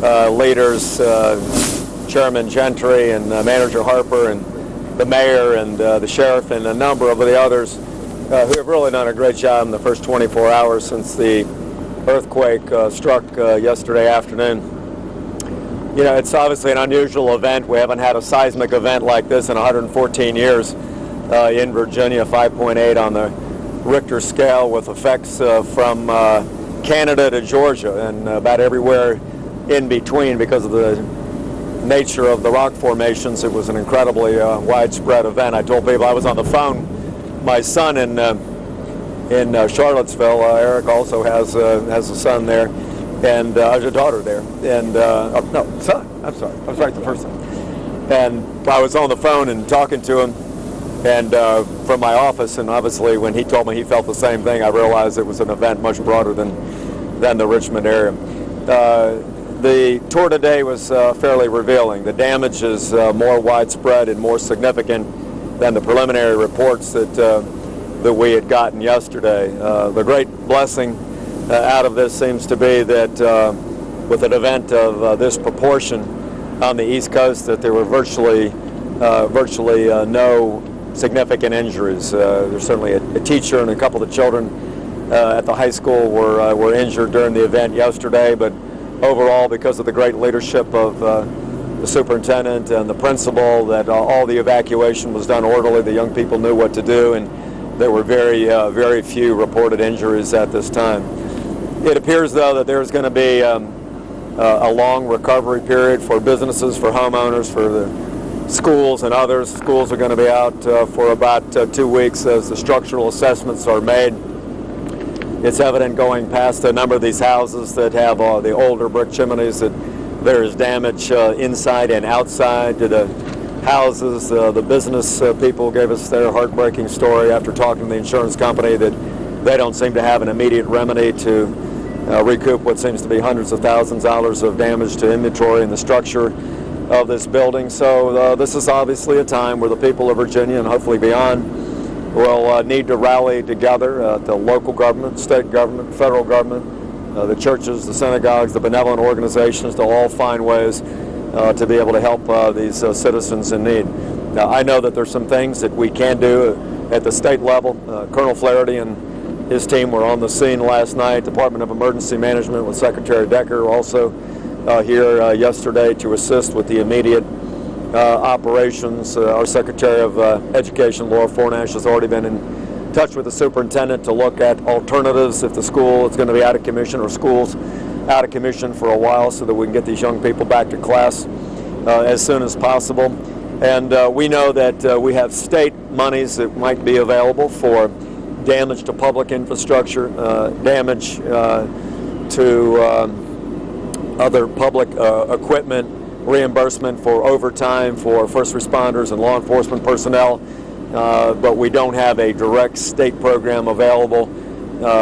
leaders, Chairman Gentry and Manager Harper and the mayor and the sheriff and a number of the others who have really done a great job in the first 24 hours since the earthquake struck yesterday afternoon. You know, it's obviously an unusual event. We haven't had a seismic event like this in 114 years in Virginia, 5.8 on the Richter scale, with effects from Canada to Georgia and about everywhere in between because of the nature of the rock formations. It was an incredibly widespread event. I told people I was on the phone. My son in Charlottesville, Eric also has a son there, and a daughter there, and no, son. I'm sorry, I was right the first time. And I was on the phone and talking to him, and from my office, and obviously when he told me he felt the same thing, I realized it was an event much broader than the Richmond area. The tour today was fairly revealing. The damage is more widespread and more significant than the preliminary reports that we had gotten yesterday. The great blessing out of this seems to be that with an event of this proportion on the East Coast, that there were virtually no significant injuries. There's certainly a teacher and a couple of children at the high school were injured during the event yesterday, but overall, because of the great leadership of the superintendent and the principal, that all the evacuation was done orderly. The young people knew what to do, and there were very few reported injuries at this time. It appears, though, that there's going to be a long recovery period for businesses, for homeowners, for the schools and others. Schools are going to be out for about 2 weeks as the structural assessments are made. It's evident going past a number of these houses that have the older brick chimneys that there is damage inside and outside to the houses. The business people gave us their heartbreaking story after talking to the insurance company that they don't seem to have an immediate remedy to recoup what seems to be hundreds of thousands of dollars of damage to inventory and the structure of this building. So this is obviously a time where the people of Virginia and hopefully beyond will need to rally together, the local government, state government, federal government, the churches, the synagogues, the benevolent organizations, to all find ways to be able to help these citizens in need. Now, I know that there's some things that we can do at the state level. Colonel Flaherty and his team were on the scene last night. Department of Emergency Management with Secretary Decker also here yesterday to assist with the immediate operations. Our Secretary of Education, Laura Fornash, has already been in touch with the superintendent to look at alternatives if the school is going to be out of commission or schools out of commission for a while, so that we can get these young people back to class as soon as possible. And we know that we have state monies that might be available for damage to public infrastructure, damage to other public equipment, reimbursement for overtime for first responders and law enforcement personnel, but we don't have a direct state program available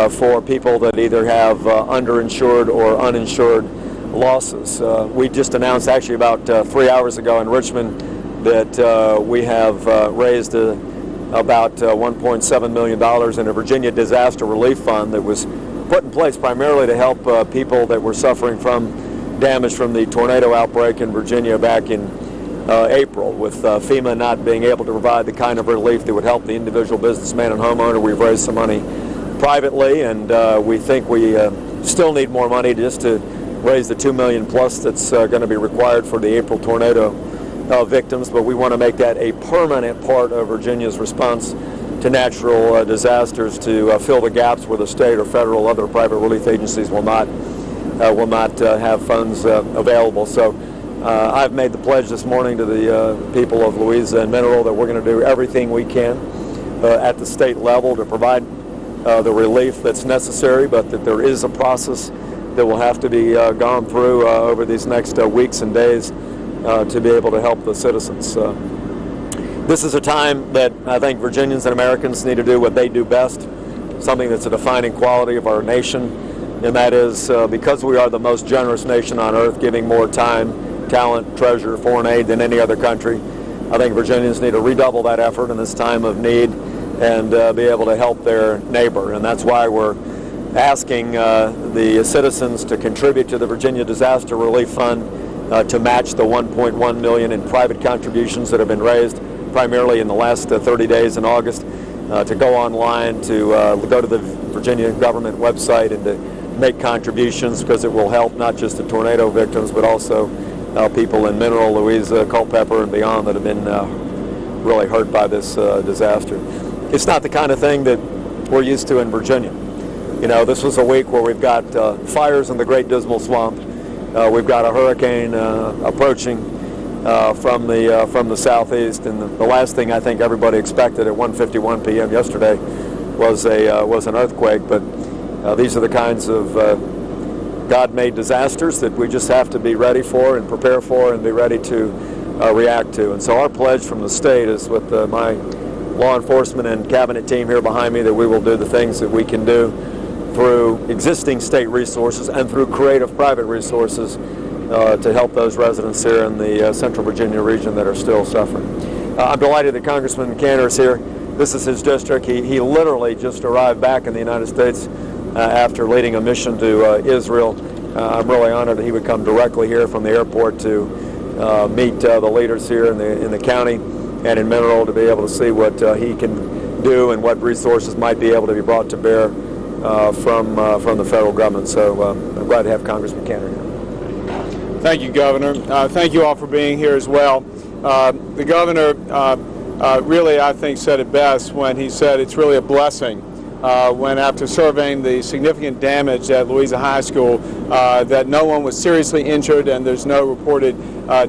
for people that either have underinsured or uninsured losses. We just announced actually about 3 hours ago in Richmond that we have raised about $1.7 million in a Virginia Disaster Relief Fund that was put in place primarily to help people that were suffering from damage from the tornado outbreak in Virginia back in April. With FEMA not being able to provide the kind of relief that would help the individual businessman and homeowner, we've raised some money privately, and we think we still need more money just to raise the $2 million plus that's going to be required for the April tornado victims, but we want to make that a permanent part of Virginia's response to natural disasters, to fill the gaps where the state or federal other private relief agencies will not have funds available. So I've made the pledge this morning to the people of Louisa and Mineral that we're going to do everything we can at the state level to provide the relief that's necessary, but that there is a process that will have to be gone through over these next weeks and days to be able to help the citizens. This is a time that I think Virginians and Americans need to do what they do best, something that's a defining quality of our nation, and that is because we are the most generous nation on earth, giving more time, talent, treasure, foreign aid than any other country. I think Virginians need to redouble that effort in this time of need and be able to help their neighbor, and that's why we're asking the citizens to contribute to the Virginia Disaster Relief Fund to match the $1.1 million in private contributions that have been raised primarily in the last 30 days in August, to go online, to go to the Virginia government website and to make contributions, because it will help not just the tornado victims but also people in Mineral, Louisa, Culpeper, and beyond that have been really hurt by this disaster. It's not the kind of thing that we're used to in Virginia. You know, this was a week where we've got fires in the Great Dismal Swamp. We've got a hurricane approaching from the southeast, and the last thing I think everybody expected at 1:51 p.m. yesterday was an earthquake. But these are the kinds of God-made disasters that we just have to be ready for and prepare for and be ready to react to. And so our pledge from the state is with my law enforcement and cabinet team here behind me that we will do the things that we can do through existing state resources and through creative private resources to help those residents here in the Central Virginia region that are still suffering. I'm delighted that Congressman Cantor is here. This is his district. He literally just arrived back in the United States after leading a mission to Israel. I'm really honored that he would come directly here from the airport to meet the leaders here in the county and in Mineral, to be able to see what he can do and what resources might be able to be brought to bear from the federal government. So I'm glad to have Congressman Cantor here. Thank you, Governor. Thank you all for being here as well. The Governor really, I think, said it best when he said it's really a blessing when, after surveying the significant damage at Louisa High School, that no one was seriously injured and there's no reported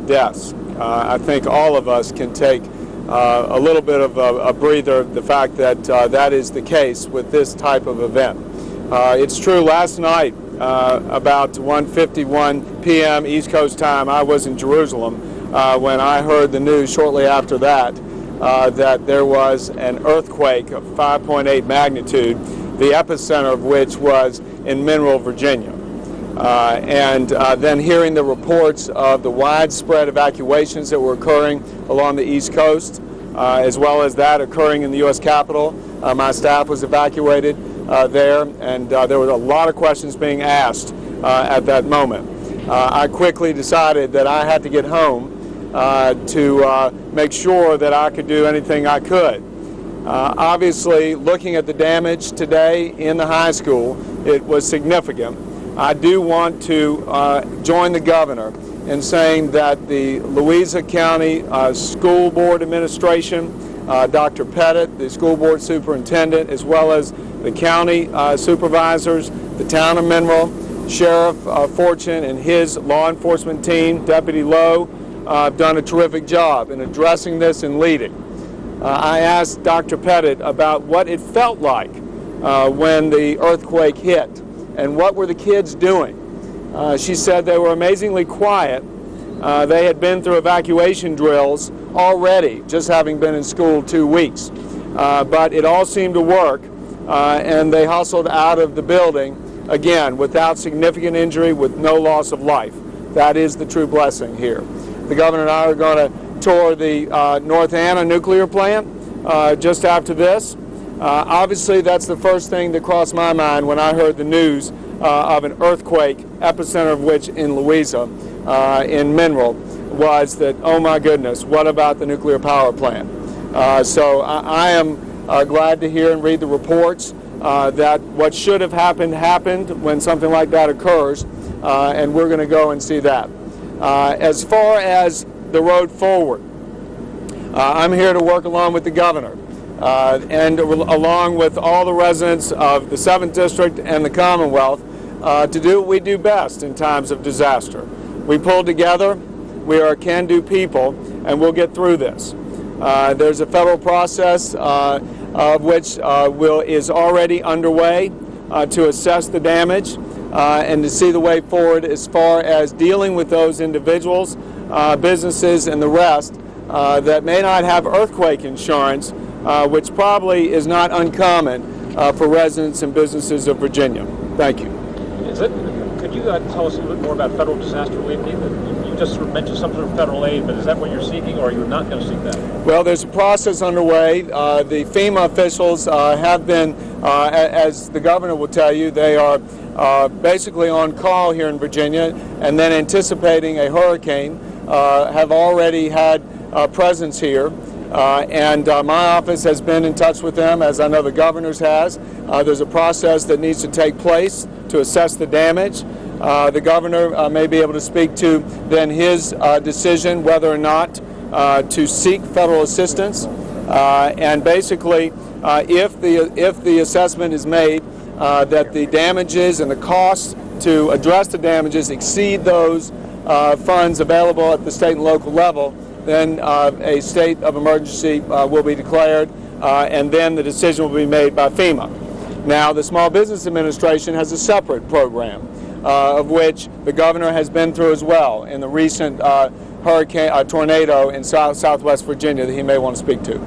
deaths. I think all of us can take a little bit of a breather, the fact that that is the case with this type of event. It's true, last night about 1:51 p.m. East Coast time, I was in Jerusalem when I heard the news shortly after that that there was an earthquake of 5.8 magnitude, the epicenter of which was in Mineral, Virginia. And then hearing the reports of the widespread evacuations that were occurring along the East Coast, as well as that occurring in the U.S. Capitol. My staff was evacuated there, and there were a lot of questions being asked at that moment. I quickly decided that I had to get home to make sure that I could do anything I could. Obviously, looking at the damage today in the high school, it was significant. I do want to join the Governor in saying that the Louisa County School Board Administration, Dr. Pettit, the school board superintendent, as well as the county supervisors, the town of Mineral, Sheriff Fortune and his law enforcement team, Deputy Lowe, have done a terrific job in addressing this and leading. I asked Dr. Pettit about what it felt like when the earthquake hit and what were the kids doing. She said they were amazingly quiet. They had been through evacuation drills already, just having been in school 2 weeks. But it all seemed to work, and they hustled out of the building, again, without significant injury, with no loss of life. That is the true blessing here. The Governor and I are going to tour the North Anna nuclear plant just after this. Obviously, that's the first thing that crossed my mind when I heard the news of an earthquake, epicenter of which in Louisa, in Mineral, was that, oh my goodness, what about the nuclear power plant? So I am glad to hear and read the reports that what should have happened happened when something like that occurs, and we're going to go and see that. As far as the road forward, I'm here to work along with the Governor and along with all the residents of the 7th District and the Commonwealth to do what we do best in times of disaster. We pull together, we are a can-do people, and we'll get through this. There's a federal process of which is already underway to assess the damage and to see the way forward as far as dealing with those individuals, businesses, and the rest that may not have earthquake insurance, which probably is not uncommon for residents and businesses of Virginia. Thank you. Is it? Could you tell us a little bit more about federal disaster relief? You just sort of mentioned some sort of federal aid, but is that what you're seeking, or are you not going to seek that? Well, there's a process underway. The FEMA officials have been, as the governor will tell you, they are basically on call here in Virginia, and then anticipating a hurricane, have already had presence here. And my office has been in touch with them, as I know the governor's has. There's a process that needs to take place to assess the damage. The governor may be able to speak to then his decision whether or not to seek federal assistance. And basically, if the assessment is made that the damages and the costs to address the damages exceed those funds available at the state and local level, then a state of emergency will be declared, and then the decision will be made by FEMA. Now, the Small Business Administration has a separate program, of which the governor has been through as well in the recent tornado in southwest Virginia that he may want to speak to.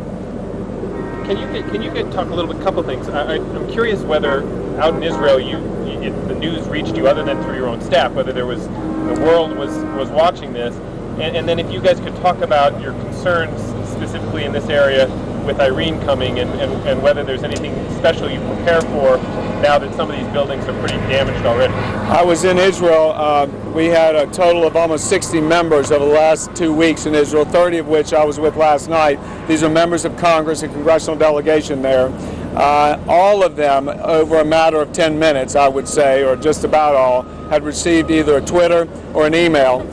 Can you talk a little bit, couple things? I'm curious whether out in Israel the news reached you other than through your own staff, whether the world was watching this. And then if you guys could talk about your concerns specifically in this area with Irene coming, and whether there's anything special you prepare for now that some of these buildings are pretty damaged already. I was in Israel. We had a total of almost 60 members over the last 2 weeks in Israel, 30 of which I was with last night. These are members of Congress and congressional delegation there. All of them, over a matter of 10 minutes, I would say, or just about all, had received either a Twitter or an email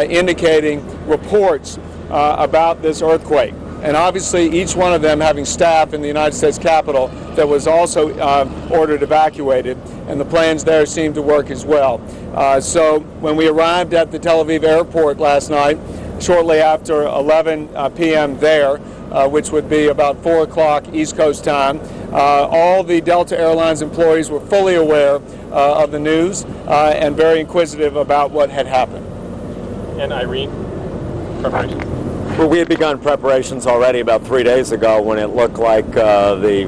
indicating reports about this earthquake. And obviously each one of them having staff in the United States Capitol that was also ordered evacuated, and the plans there seemed to work as well. So when we arrived at the Tel Aviv airport last night, shortly after 11 p.m. there, which would be about 4 o'clock East Coast time, all the Delta Airlines employees were fully aware of the news and very inquisitive about what had happened. And Irene, preparation? Well, we had begun preparations already about 3 days ago when it looked like the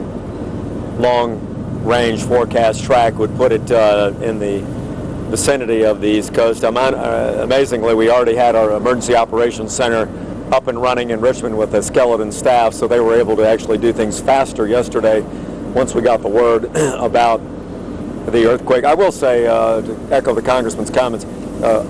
long-range forecast track would put it in the vicinity of the East Coast. Amazingly, we already had our Emergency Operations Center up and running in Richmond with a skeleton staff, so they were able to actually do things faster yesterday once we got the word about the earthquake. I will say, to echo the Congressman's comments,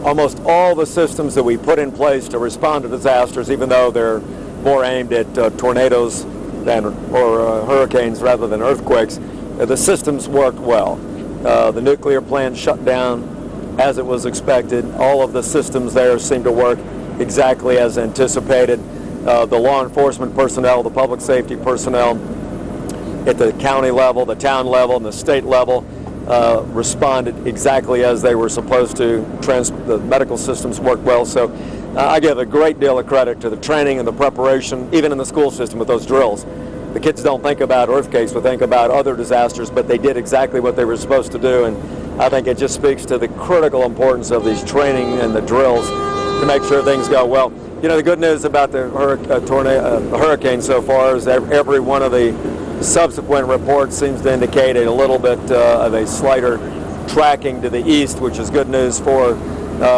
almost all the systems that we put in place to respond to disasters, even though they're more aimed at tornadoes or hurricanes rather than earthquakes, the systems worked well. The nuclear plant shut down as it was expected. All of the systems there seemed to work exactly as anticipated. The law enforcement personnel, the public safety personnel at the county level, the town level, and the state level responded exactly as they were supposed to. The medical systems worked well, so I give a great deal of credit to the training and the preparation, even in the school system with those drills. The kids don't think about earthquakes, but think about other disasters, but they did exactly what they were supposed to do, and I think it just speaks to the critical importance of these training and the drills to make sure things go well. You know, the good news about the hurricane so far is that every one of the subsequent reports seems to indicate a little bit of a slighter tracking to the east, which is good news for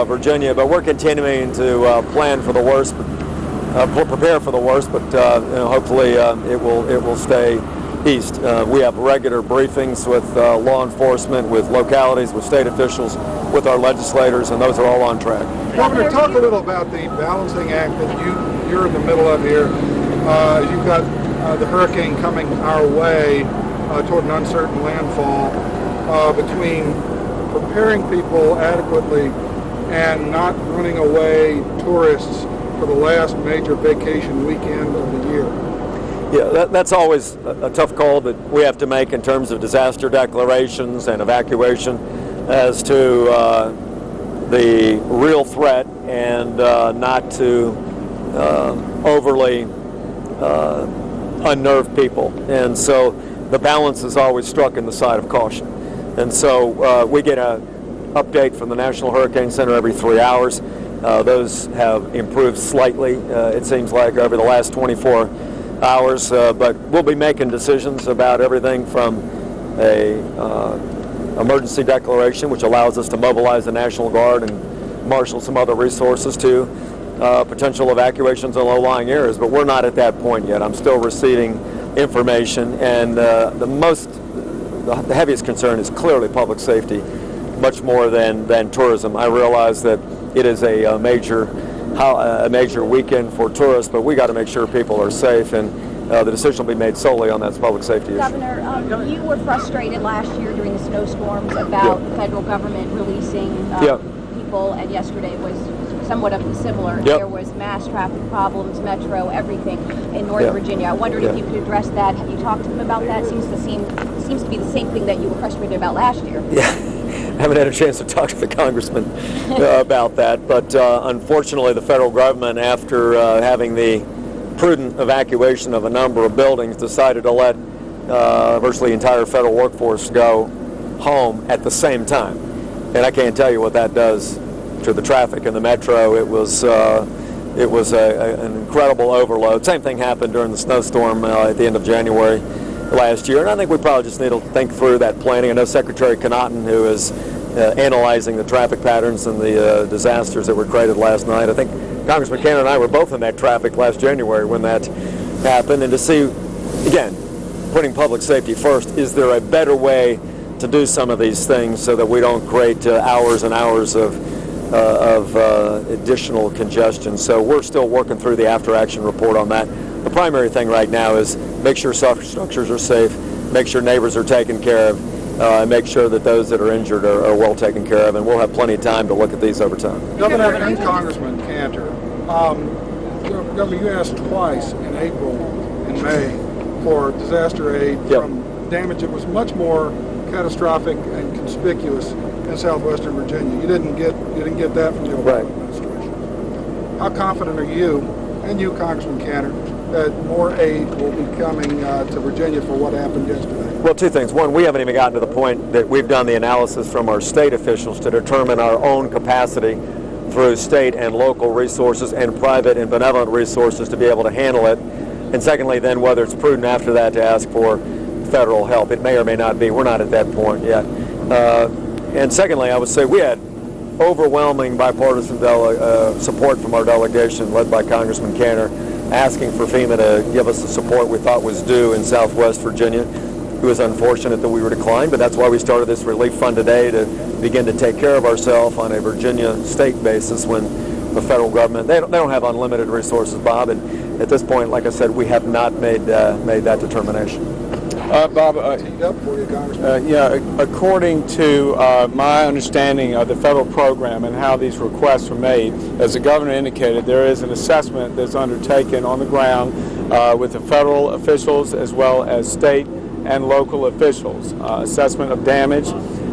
Virginia. But we're continuing to plan for the worst, prepare for the worst. But you know, hopefully it will stay east. We have regular briefings with law enforcement, with localities, with state officials, with our legislators, and those are all on track. Governor, talk a little about the balancing act that you're in the middle of here. You've got the hurricane coming our way toward an uncertain landfall, between preparing people adequately and not running away tourists for the last major vacation weekend of the year. Yeah, that's always a tough call that we have to make in terms of disaster declarations and evacuation as to the real threat, and not to overly unnerve people. And so the balance is always struck in the side of caution. And so we get an update from the National Hurricane Center every 3 hours. Those have improved slightly, it seems like, over the last 24 hours, but we'll be making decisions about everything from a emergency declaration, which allows us to mobilize the National Guard and marshal some other resources to potential evacuations in low-lying areas. But we're not at that point yet. I'm still receiving information, and the heaviest concern is clearly public safety, much more than tourism. I realize that it is a major weekend for tourists, but we got to make sure people are safe, and the decision will be made solely on that public safety issue. Governor, you were frustrated last year during the snowstorms about the federal government releasing people, and yesterday was somewhat of the similar. There was mass traffic problems, metro, everything in Northern Virginia. I wondered if you could address that. Have you talked to them about that? Seems to be the same thing that you were frustrated about last year. Yeah. I haven't had a chance to talk to the congressman about that, but unfortunately the federal government, after having the prudent evacuation of a number of buildings, decided to let virtually the entire federal workforce go home at the same time. And I can't tell you what that does to the traffic in the metro. It was an incredible overload. Same thing happened during the snowstorm at the end of January last year, and I think we probably just need to think through that planning. I know Secretary Connaughton, who is analyzing the traffic patterns and the disasters that were created last night. I think Congressman Cannon and I were both in that traffic last January when that happened, and to see, again, putting public safety first, is there a better way to do some of these things so that we don't create hours and hours of additional congestion. So we're still working through the after-action report on that. The primary thing right now is make sure structures are safe, make sure neighbors are taken care of, and make sure that those that are injured are well taken care of, and we'll have plenty of time to look at these over time. Governor and Congressman Cantor, Governor, you asked twice in April and May for disaster aid from damage that was much more catastrophic and conspicuous in southwestern Virginia. You didn't get that from the Obama administration. How confident are you, and you, Congressman Cantor, that more aid will be coming to Virginia for what happened yesterday? Well, two things. One, we haven't even gotten to the point that we've done the analysis from our state officials to determine our own capacity through state and local resources and private and benevolent resources to be able to handle it. And secondly, then, whether it's prudent after that to ask for federal help. It may or may not be. We're not at that point yet. And secondly, I would say we had overwhelming bipartisan support from our delegation led by Congressman Cantor, asking for FEMA to give us the support we thought was due in Southwest Virginia. It was unfortunate that we were declined, but that's why we started this relief fund today, to begin to take care of ourselves on a Virginia state basis when the federal government, they don't have unlimited resources, Bob, and at this point, like I said, we have not made that determination. Bob, according to my understanding of the federal program and how these requests were made, as the governor indicated, there is an assessment that's undertaken on the ground with the federal officials as well as state and local officials, assessment of damage,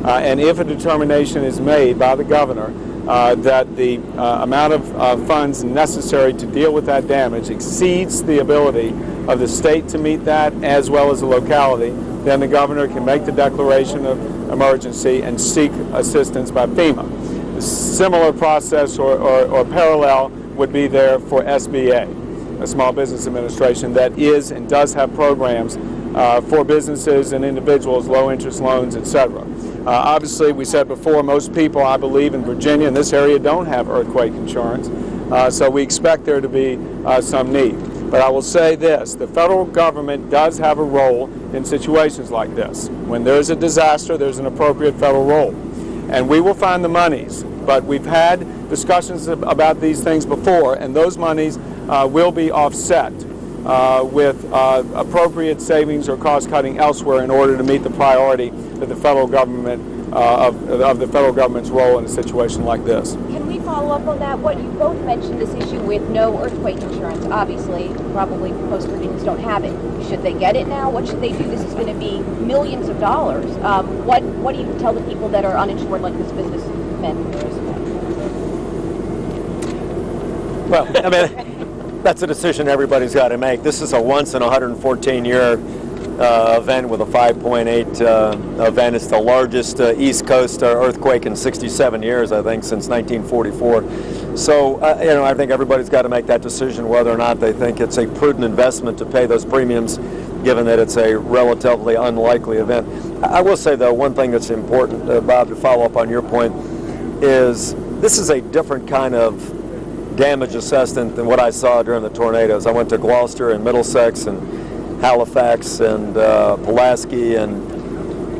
and if a determination is made by the governor that the amount of funds necessary to deal with that damage exceeds the ability of the state to meet that as well as the locality, then the governor can make the declaration of emergency and seek assistance by FEMA. A similar process or parallel would be there for SBA, a Small Business Administration, that is and does have programs for businesses and individuals, low interest loans, etc. Obviously, we said before, most people, I believe, in Virginia, in this area, don't have earthquake insurance, so we expect there to be some need. But I will say this, the federal government does have a role in situations like this. When there's a disaster, there's an appropriate federal role. And we will find the monies, but we've had discussions about these things before, and those monies will be offset with appropriate savings or cost cutting elsewhere in order to meet the priority that the federal government of the federal government's role in a situation like this. Can we follow up on that? What you both mentioned, this issue with no earthquake insurance. Obviously, probably most Virginians don't have it. Should they get it now? What should they do? This is going to be millions of dollars. What do you tell the people that are uninsured, like this businessman? Well, I mean, that's a decision everybody's got to make. This is a once in 114-year event with a 5.8 event. It's the largest East Coast earthquake in 67 years, I think, since 1944. So, I think everybody's got to make that decision whether or not they think it's a prudent investment to pay those premiums given that it's a relatively unlikely event. I will say, though, one thing that's important, Bob, to follow up on your point, is this is a different kind of damage assessment than what I saw during the tornadoes. I went to Gloucester and Middlesex and Halifax and Pulaski and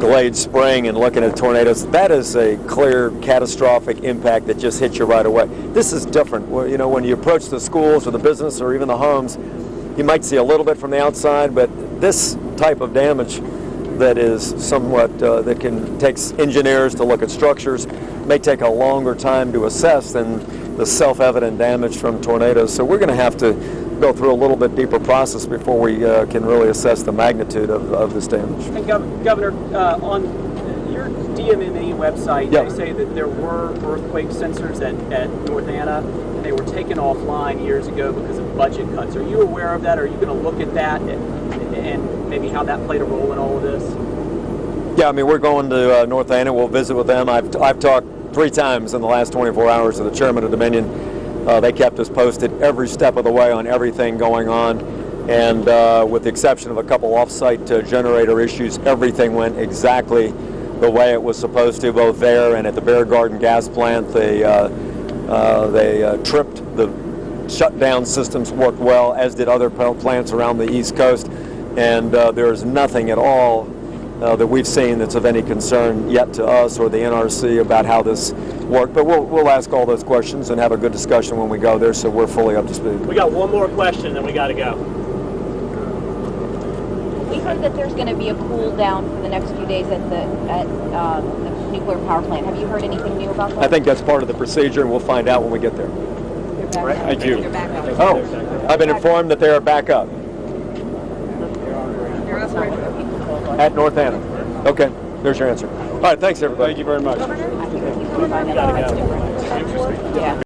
Glade Spring and looking at tornadoes. That is a clear catastrophic impact that just hits you right away. This is different. You know, when you approach the schools or the business or even the homes, you might see a little bit from the outside, but this type of damage that is somewhat, that can takes engineers to look at structures, may take a longer time to assess than the self-evident damage from tornadoes. So we're going to have to go through a little bit deeper process before we can really assess the magnitude of this damage. And Governor, on your DMMA website, Yep. They say that there were earthquake sensors at North Anna, and they were taken offline years ago because of budget cuts. Are you aware of that? Are you going to look at that and maybe how that played a role in all of this? Yeah, I mean, we're going to North Anna. We'll visit with them. I've talked 3 times in the last 24 hours to the chairman of Dominion. They kept us posted every step of the way on everything going on, and with the exception of a couple off-site generator issues, everything went exactly the way it was supposed to, both there and at the Bear Garden gas plant. They tripped the shutdown systems, worked well, as did other plants around the East Coast, and there's nothing at all that we've seen that's of any concern yet to us or the NRC about how this worked. But we'll ask all those questions and have a good discussion when we go there, so we're fully up to speed. We got one more question, then we got to go. We heard that there's going to be a cool down for the next few days at the nuclear power plant. Have you heard anything new about that? I think that's part of the procedure, and we'll find out when we get there. Thank you. Oh, I've been informed that they are back up at North Anna. Okay, there's your answer. All right, thanks everybody. Thank you very much. Governor, I think you can find out. Interesting. Yeah.